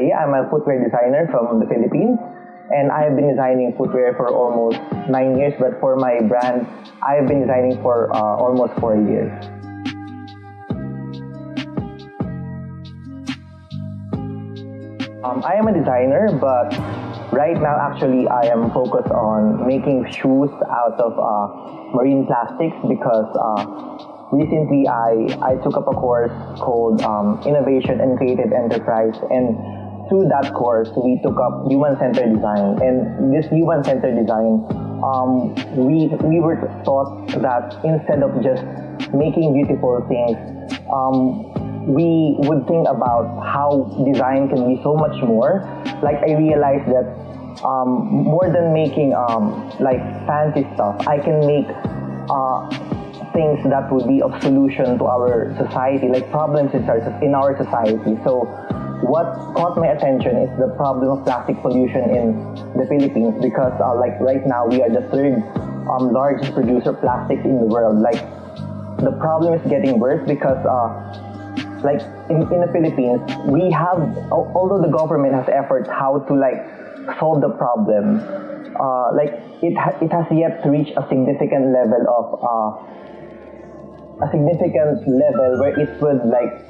Maria. I'm a footwear designer from the Philippines, and I have been designing footwear for almost 9 years, but for my brand, I have been designing for almost 4 years. I am a designer, but right now actually I am focused on making shoes out of marine plastics because recently I took up a course called Innovation and Creative Enterprise, and through that course we took up human-centered design. And this human-centered design, we were taught that instead of just making beautiful things, we would think about how design can be so much more. Like I realized that more than making like fancy stuff, I can make things that would be of solution to our society, like problems in our society. So what caught my attention is the problem of plastic pollution in the Philippines, because like right now we are the third largest producer of plastics in the world. Like the problem is getting worse because like in the Philippines, we have, although the government has efforts how to like solve the problem, like it has yet to reach a significant level where it would like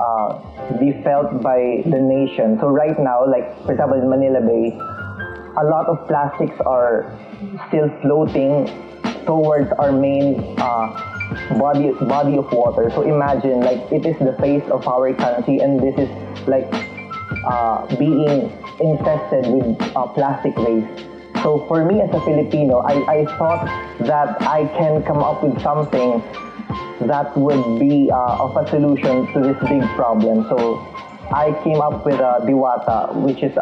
be felt by the nation. So right now, like for example in Manila Bay, a lot of plastics are still floating towards our main body of water. So imagine, like, it is the face of our country, and this is like being infested with plastic waste. So for me as a Filipino, I thought that I can come up with something that would be of a solution to this big problem. So I came up with DIWATA, which is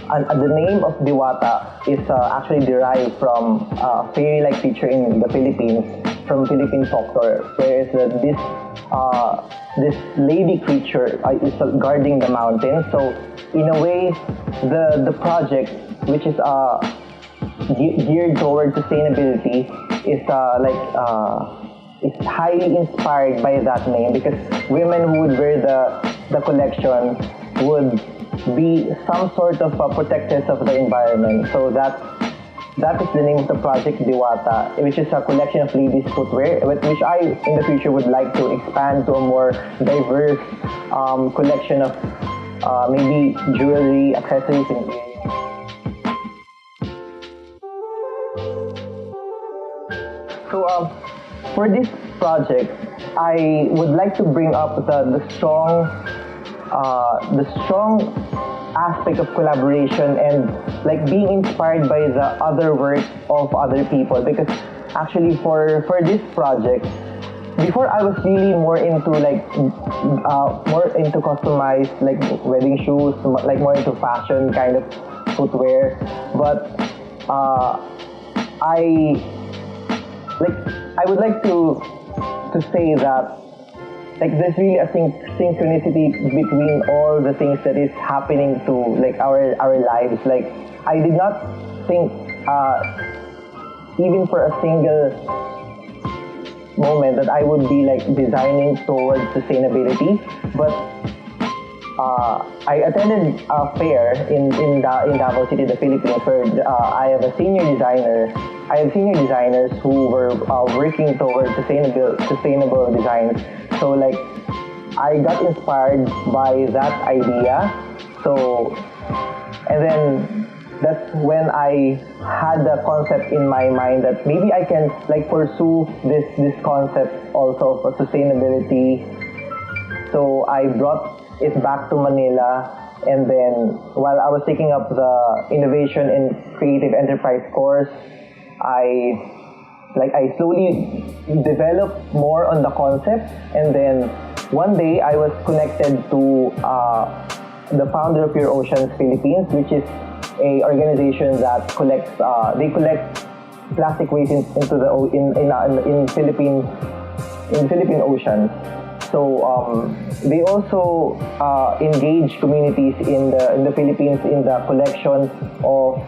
the name of DIWATA is actually derived from a fairy-like creature in the Philippines, from Philippine folklore, whereas this lady creature is guarding the mountain. So in a way, the project, which is geared towards sustainability, is is highly inspired by that name, because women who would wear the collection would be some sort of protectors of the environment. So that is the name of the project, DIWATA, which is a collection of ladies' footwear, which I in the future would like to expand to a more diverse collection of maybe jewelry, accessories, and so for this project, I would like to bring up the strong aspect of collaboration and like being inspired by the other work of other people. Because actually for this project, before I was really more into customized like wedding shoes, like more into fashion kind of footwear, but I would like to say that like there's really a synchronicity between all the things that is happening to like our lives. Like I did not think even for a single moment that I would be like designing towards sustainability, but I attended a fair in Davao City, the Philippines, where I have senior designers who were working towards sustainable designs. So like I got inspired by that idea. So and then that's when I had the concept in my mind that maybe I can like pursue this concept also of sustainability. So I brought it back to Manila, and then while I was taking up the Innovation and Creative Enterprise course, I slowly developed more on the concept, and then one day I was connected to the founder of Pure Oceans Philippines, which is a organization that collects plastic waste into the Philippine Ocean. So they also engage communities in the Philippines in the collection of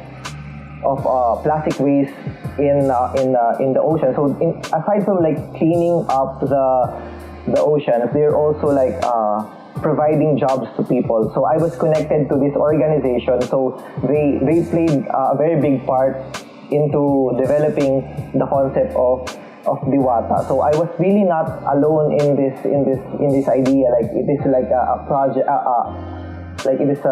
plastic waste in the ocean. So aside from like cleaning up the oceans, they're also like providing jobs to people. So I was connected to this organization. So they played a very big part into developing the concept of DIWATA. So I was really not alone in this idea. Like it is like a project, like it is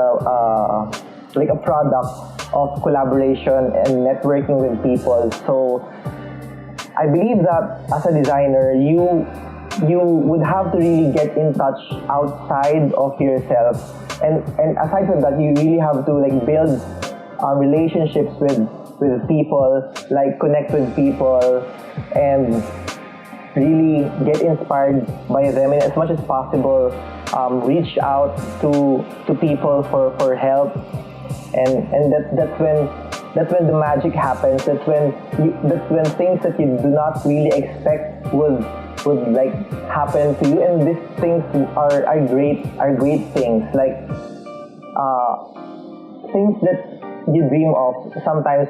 like a product of collaboration and networking with people. So I believe that as a designer, you would have to really get in touch outside of yourself, and aside from that, you really have to like build relationships with people, like connect with people, and really get inspired by them, and as much as possible reach out to people for help, and that's when the magic happens. That's when things that you do not really expect would like happen to you, and these things are great things, like things that you dream of sometimes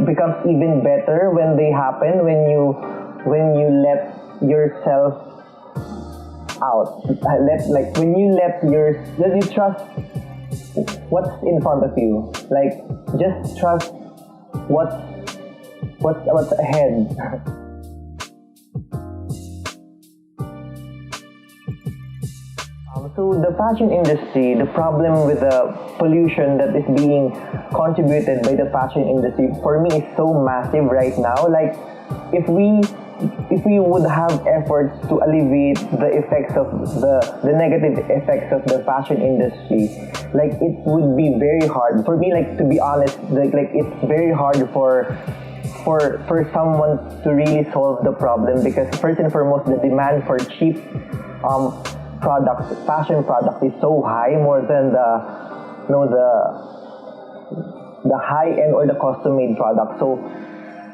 becomes even better when they happen, when you let yourself out, when you trust what's in front of you, like just trust what's ahead. So the fashion industry, the problem with the pollution that is being contributed by the fashion industry, for me, is so massive right now. Like if we would have efforts to alleviate the effects of the negative effects of the fashion industry, like it would be very hard for me. Like to be honest, like it's very hard for someone to really solve the problem, because first and foremost, the demand for cheap fashion products is so high, more than the high end or the custom made product. So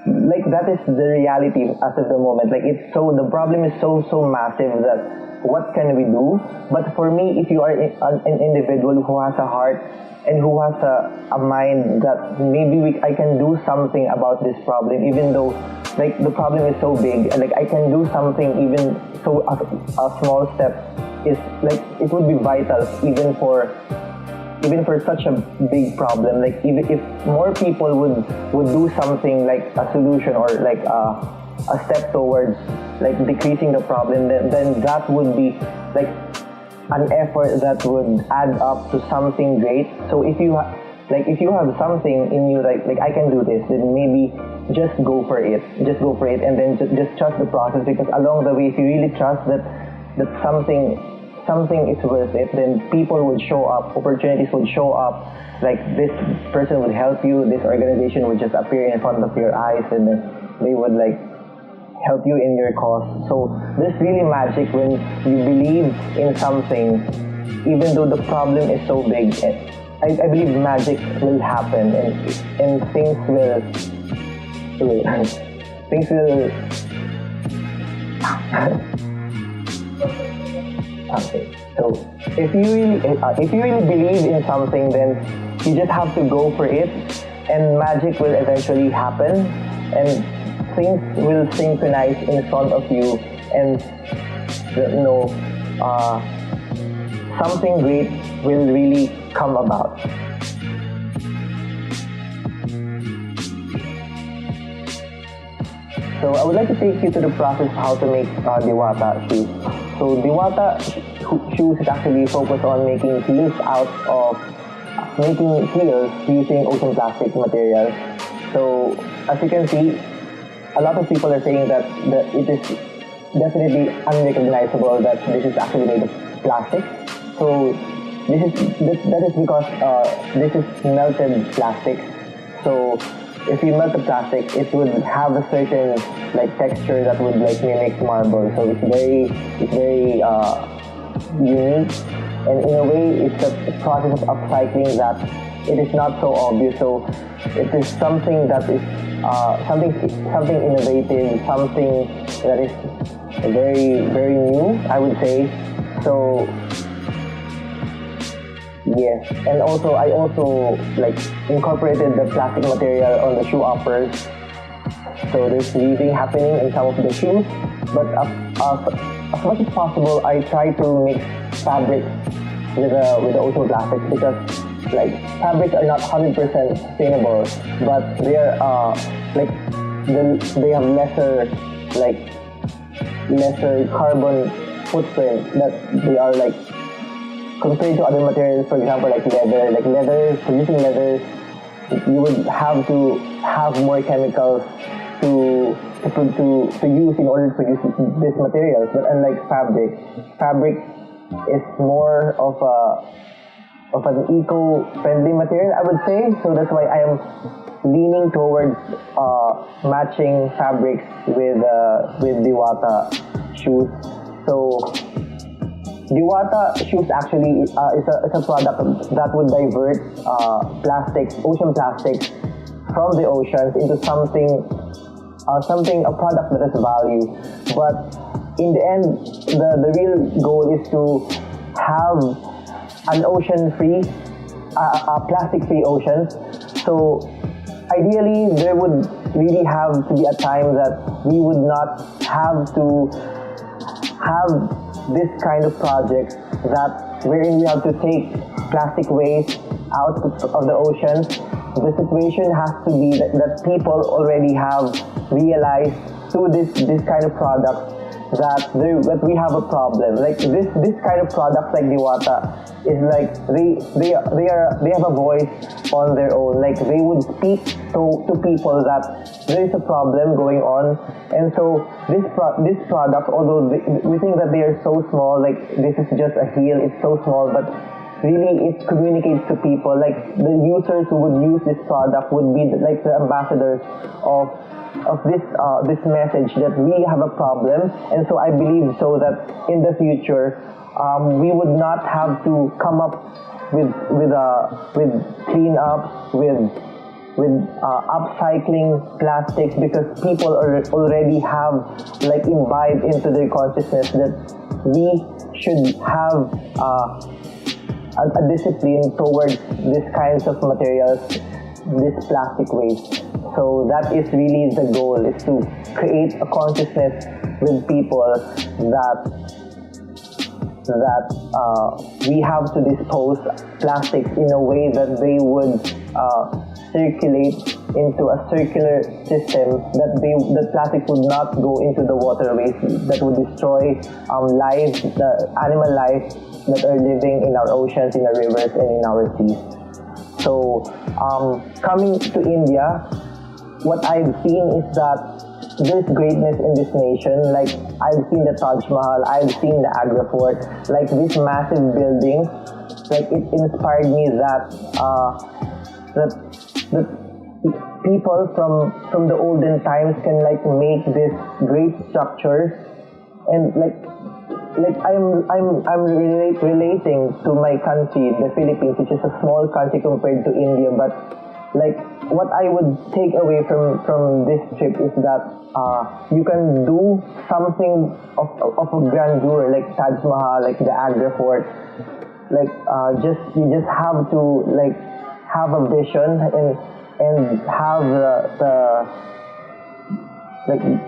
like that is the reality as of the moment. Like the problem is so massive that what can we do? But for me, if you are an individual who has a heart and who has a mind that maybe I can do something about this problem, even though like the problem is so big, like I can do something, even so a small step is like it would be vital, even for such a big problem. Like even if more people would do something, like a solution or like a step towards like decreasing the problem, then that would be like an effort that would add up to something great. So if you have something in you, like I can do this, then maybe just go for it, and then just trust the process, because along the way, if you really trust that something is worth it, then people would show up, opportunities would show up, like this person would help you, this organization would just appear in front of your eyes, and then they would like help you in your cause. So there's really magic when you believe in something, even though the problem is so big. I believe magic will happen, and things will Okay. So if you really believe in something, then you just have to go for it, and magic will eventually happen, and things will synchronize in front of you, and something great will really come about. So I would like to take you to the process of how to make DIWATA shoes. So DIWATA shoes is actually focused on making heels using ocean plastic materials. So as you can see, a lot of people are saying that it is definitely unrecognizable that this is actually made of plastic. So that is because this is melted plastic. So if you melt the plastic, it would have a certain like texture that would like mimic marble. So it's very unique, and in a way, it's a process of upcycling that it is not so obvious. So it is something that is something innovative, something that is very new, I would say. So yes, and I also like incorporated the plastic material on the shoe uppers. So there's weaving happening in some of the shoes, but as much as possible, I try to mix fabric with the ocean plastics, because like fabrics are not 100% sustainable, but they are like they have lesser carbon footprint, that they are like compared to other materials. For example, like leather, producing leather, you would have to have more chemicals to use in order to produce these materials. But unlike fabric is more of an eco-friendly material, I would say. So that's why I am leaning towards matching fabrics with DIWATA shoes. So DIWATA shoes actually is a product that would divert ocean plastics from the oceans into a product that has value. But in the end, the real goal is to have an ocean-free, plastic-free oceans. So ideally, there would really have to be a time that we would not have to have this kind of projects wherein we have to take plastic waste out of the oceans. The situation has to be that people already have realized through this kind of product that we have a problem. Like this kind of products like DIWATA is like they have a voice on their own. Like they would speak to people that there is a problem going on, and so this product, although we think that they are so small, like this is just a heel, it's so small, but really it communicates to people. Like the users who would use this product would be like the ambassadors of this message that we have a problem. And so I believe so that in the future we would not have to come up with cleanups, with upcycling plastics, because people already have like imbibed into their consciousness that we should have a discipline towards these kinds of materials, this plastic waste. So that is really the goal, is to create a consciousness with people that we have to dispose plastics in a way that they would circulate into a circular system, that plastic would not go into the waterways, that would destroy life, the animal life that are living in our oceans, in our rivers, and in our seas. So coming to India, what I've seen is that there's greatness in this nation. Like I've seen the Taj Mahal, I've seen the Agra Fort, like these massive buildings. Like it inspired me that people from the olden times can like make this great structures, and like I'm relating to my country, the Philippines, which is a small country compared to India, but like what I would take away from this trip is that you can do something of a grandeur, like Taj Mahal, like the Agra Fort. Like you just have to like have a vision and have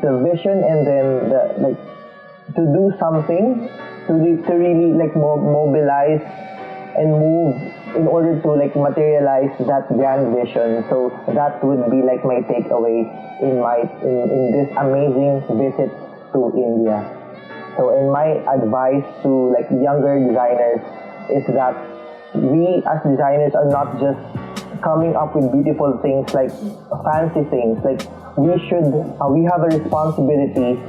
the vision, and then to do something to really like mobilize and move in order to like materialize that grand vision. So that would be like my takeaway in this amazing visit to India. So and my advice to like younger designers is that we as designers are not just coming up with beautiful things, like fancy things. Like we have a responsibility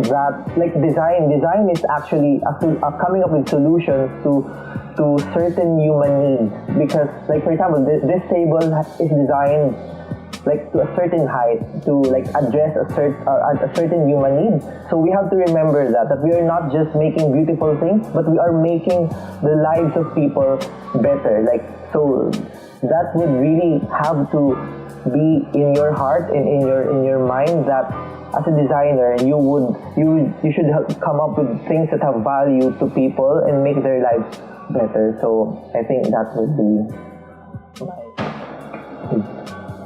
that like design is actually coming up with solutions to certain human needs. Because like for example, this table is designed like to a certain height to like address a certain human need. So we have to remember that we are not just making beautiful things, but we are making the lives of people better. Like so that would really have to be in your heart and in your mind, that as a designer you should come up with things that have value to people and make their lives better. So I think that would be my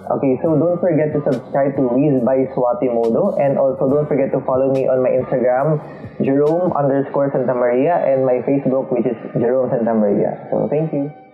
Okay, so don't forget to subscribe to Whizz by Swati Modo, and also don't forget to follow me on my Instagram, Gerome_Santa Maria, and my Facebook, which is Gerome Santa Maria. So thank you.